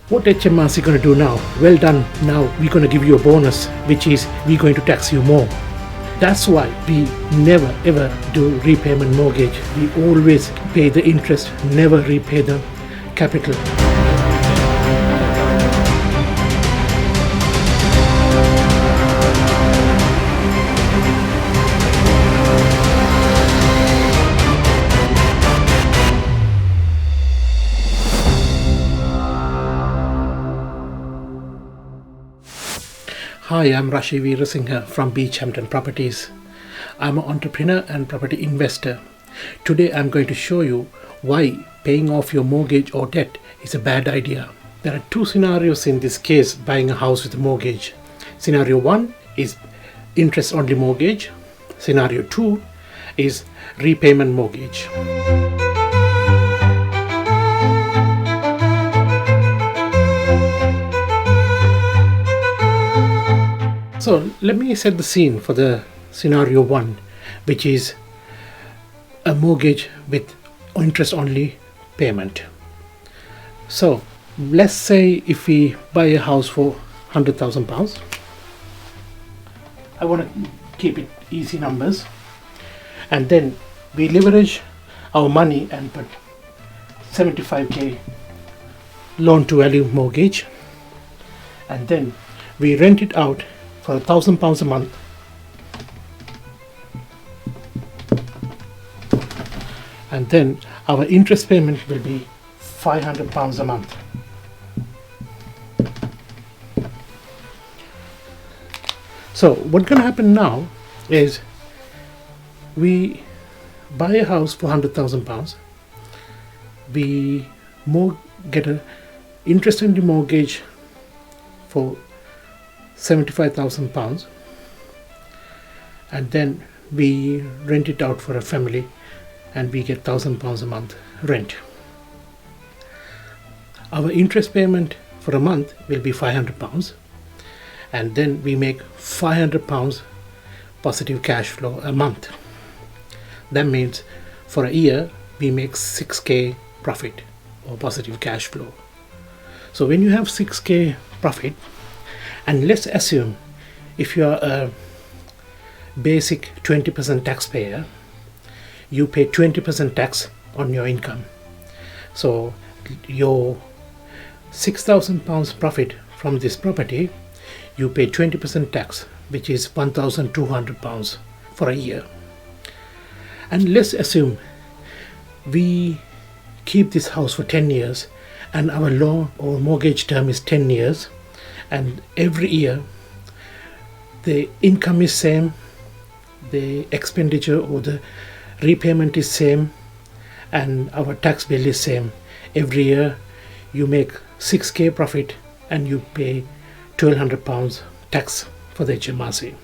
What HMRC going to do now? Well done. Now we're going to give you a bonus, which is we're going to tax you more. That's why we never ever do repayment mortgage. We always pay the interest, never repay the capital. Hi, I'm Rashy Weerasinghe from Beachhampton Properties. I'm an entrepreneur and property investor. Today I'm going to show you why paying off your mortgage or debt is a bad idea. There are two scenarios in this case, buying a house with a mortgage. Scenario 1 is interest only mortgage. Scenario 2 is repayment mortgage. So let me set the scene for the scenario 1, which is a mortgage with interest only payment. So let's say if we buy a house for £100,000, I want to keep it easy numbers, and then we leverage our money and put 75k loan to value mortgage, and then we rent it out for £1,000 a month, and then our interest payment will be £500 a month. So what's going to happen now is we buy a house for £100,000. We get an interest only mortgage for £75,000, and then we rent it out for a family and we get £1,000 a month rent. Our interest payment for a month will be £500, and then we make £500 positive cash flow a month. That means for a year we make 6k profit or positive cash flow. So when you have 6k profit, and let's assume if you are a basic 20% taxpayer, you pay 20% tax on your income. So your £6,000 profit from this property, you pay 20% tax, which is £1,200 for a year. And let's assume we keep this house for 10 years and our loan or mortgage term is 10 years, and every year the income is same, the expenditure or the repayment is same, and our tax bill is same. Every year you make 6k profit and you pay £1,200 tax for the HMRC.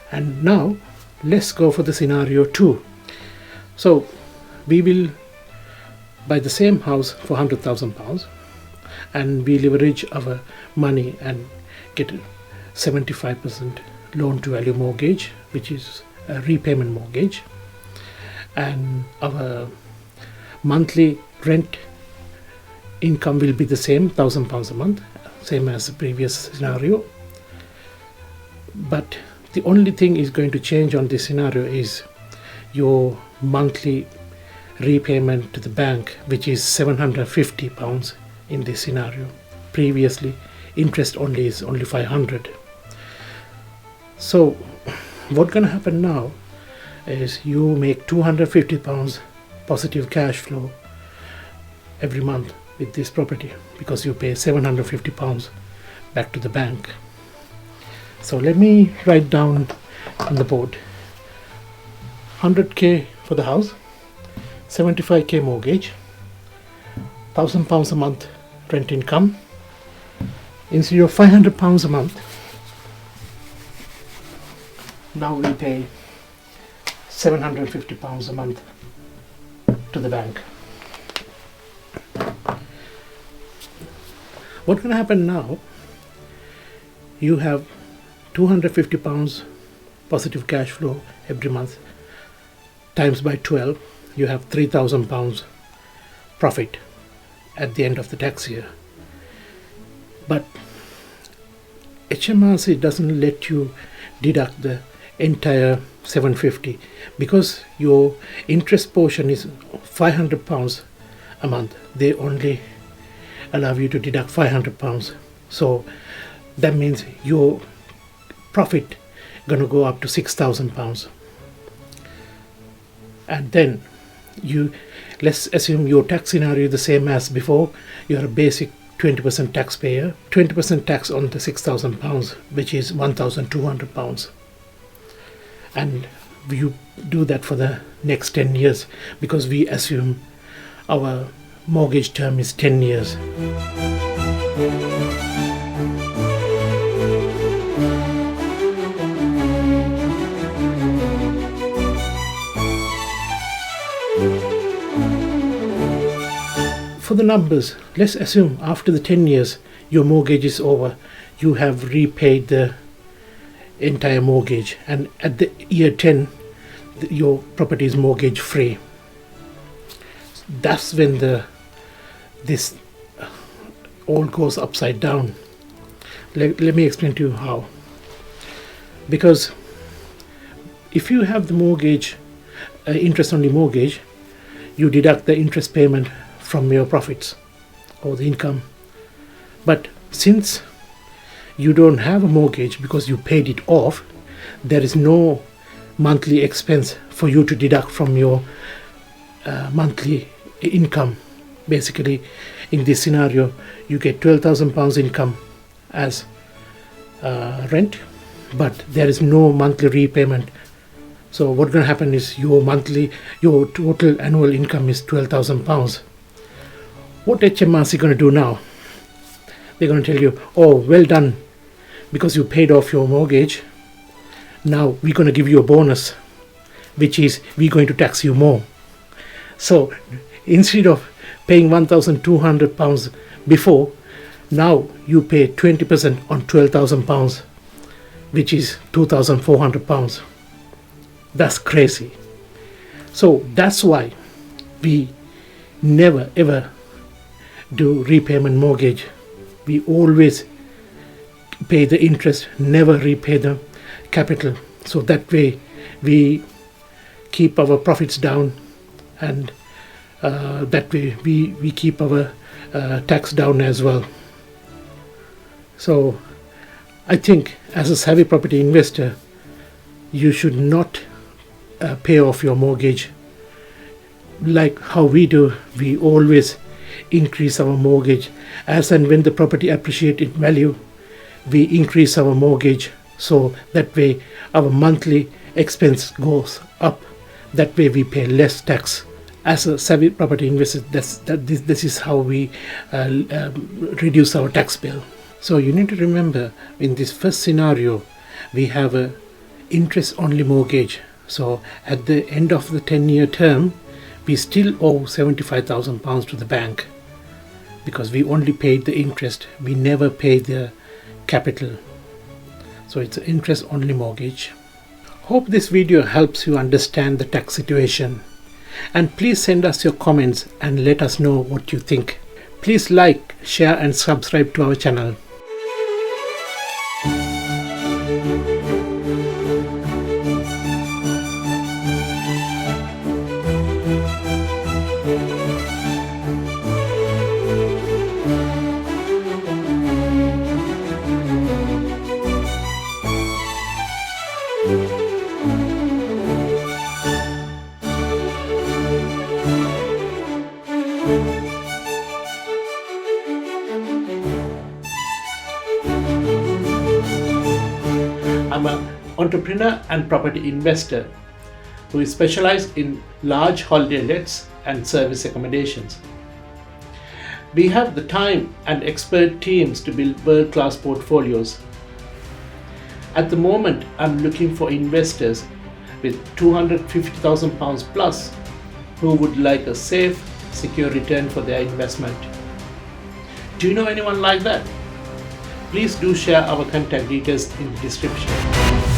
And now let's go for the scenario 2. So we will buy the same house for £100,000 and we leverage our money and get a 75% loan to value mortgage, which is a repayment mortgage, and our monthly rent income will be the same, £1,000 a month, same as the previous scenario. But the only thing is going to change on this scenario is your monthly repayment to the bank, which is £750 in this scenario. Previously interest only is only 500. So what's going to happen now is you make £250 positive cash flow every month with this property, because you pay £750 back to the bank. So let me write down on the board: 100k for the house, 75k mortgage, £1,000 a month rent income. Instead of £500 a month, now we pay £750 a month to the bank. What's going to happen now? You have £250 positive cash flow every month times by 12, you have £3,000 profit at the end of the tax year. But HMRC doesn't let you deduct the entire 750 because your interest portion is £500 a month. They only allow you to deduct £500. So that means your profit gonna go up to £6,000. And then let's assume your tax scenario is the same as before. You're a basic 20% taxpayer, 20% tax on the £6,000, which is £1,200. And you do that for the next 10 years because we assume our mortgage term is 10 years. For the numbers, let's assume after the 10 years your mortgage is over, you have repaid the entire mortgage, and at the year 10 your property is mortgage free. That's when this all goes upside down. Let me explain to you how. Because if you have the mortgage, interest only mortgage, you deduct the interest payment from your profits or the income. But since you don't have a mortgage because you paid it off, there is no monthly expense for you to deduct from your monthly income. Basically, in this scenario, you get £12,000 income as rent, but there is no monthly repayment. So what's going to happen is your total annual income is £12,000. What HMRC going to do now? They're going to tell you, oh, well done, because you paid off your mortgage. Now we're going to give you a bonus, which is we're going to tax you more. So instead of paying £1,200 before, now you pay 20% on £12,000, which is £2,400. That's crazy. So that's why we never ever do repayment mortgage. We always pay the interest, never repay the capital. So that way we keep our profits down, and that way we keep our tax down as well. So I think as a savvy property investor, you should not pay off your mortgage like how we do. We always increase our mortgage as and when the property appreciates in value. We increase our mortgage, so that way our monthly expense goes up. That way we pay less tax. As a savvy property investor, this is how we reduce our tax bill. So you need to remember, in this first scenario we have a interest only mortgage. So at the end of the 10-year term, we still owe £75,000 to the bank because we only paid the interest. We never paid the capital. So it's an interest only mortgage. Hope this video helps you understand the tax situation. And please send us your comments and let us know what you think. Please like, share and subscribe to our channel. I'm an entrepreneur and property investor who is specialized in large holiday lets and service accommodations. We have the time and expert teams to build world-class portfolios. At the moment, I'm looking for investors with £250,000 plus who would like a safe, secure return for their investment. Do you know anyone like that? Please do share our contact details in the description.